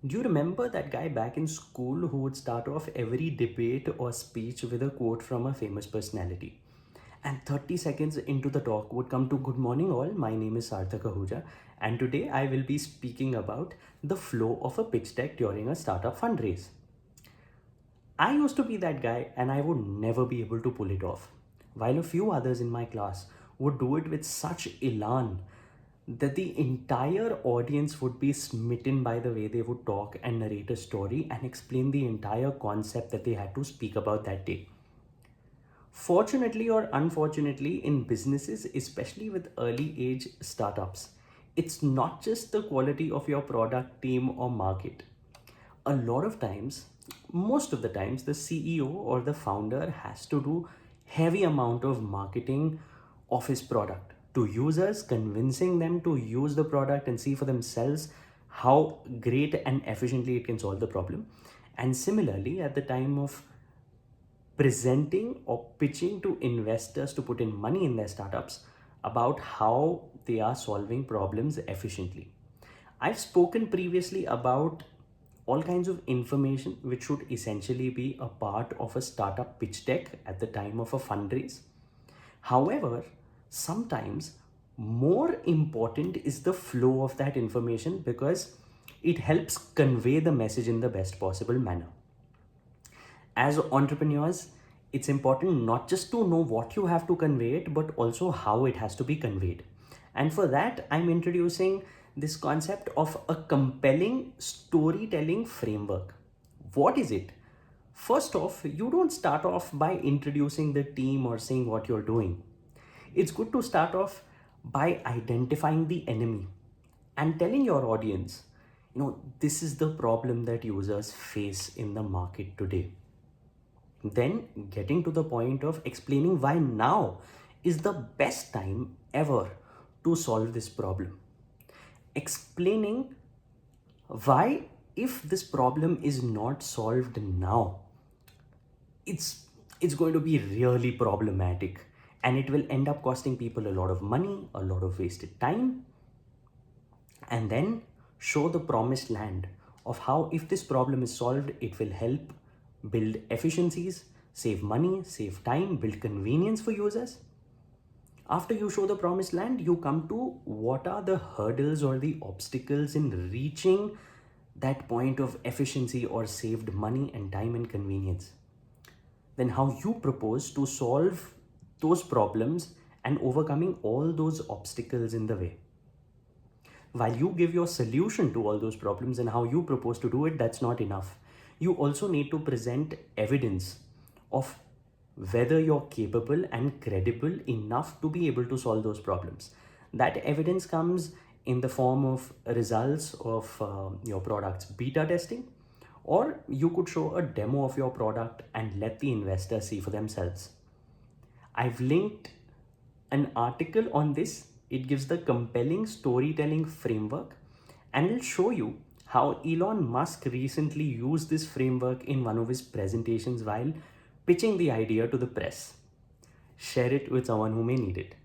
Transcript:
Do you remember that guy back in school who would start off every debate or speech with a quote from a famous personality? And 30 seconds into the talk would come to good morning, all. My name is Sarthak Ahuja, and today I will be speaking about the flow of a pitch deck during a startup fundraise. I used to be that guy, and I would never be able to pull it off, while a few others in my class would do it with such elan that the entire audience would be smitten by the way they would talk and narrate a story and explain the entire concept that they had to speak about that day. Fortunately or unfortunately, in businesses, especially with early age startups, it's not just the quality of your product, team, or market. A lot of times, most of the times, the CEO or the founder has to do heavy amount of marketing of his product to users, convincing them to use the product and see for themselves how great and efficiently it can solve the problem. And similarly, at the time of presenting or pitching to investors to put in money in their startups about how they are solving problems efficiently. I've spoken previously about all kinds of information which should essentially be a part of a startup pitch deck at the time of a fundraise. However, sometimes more important is the flow of that information because it helps convey the message in the best possible manner. As entrepreneurs, it's important not just to know what you have to convey it, but also how it has to be conveyed. And for that, I'm introducing this concept of a compelling storytelling framework. What is it? First off, you don't start off by introducing the team or saying what you're doing. It's good to start off by identifying the enemy and telling your audience, this is the problem that users face in the market today. Then getting to the point of explaining why now is the best time ever to solve this problem. Explaining why, if this problem is not solved now, it's going to be really problematic and it will end up costing people a lot of money, a lot of wasted time. And then show the promised land of how, if this problem is solved, it will help build efficiencies, save money, save time, build convenience for users. After you show the promised land, you come to what are the hurdles or the obstacles in reaching that point of efficiency or saved money and time and convenience. Then how you propose to solve those problems and overcoming all those obstacles in the way. While you give your solution to all those problems and how you propose to do it, that's not enough. You also need to present evidence of whether you're capable and credible enough to be able to solve those problems. That evidence comes in the form of results of your product's beta testing, or you could show a demo of your product and let the investor see for themselves. I've linked an article on this. It gives the compelling storytelling framework and it'll show you how Elon Musk recently used this framework in one of his presentations while pitching the idea to the press. Share it with someone who may need it.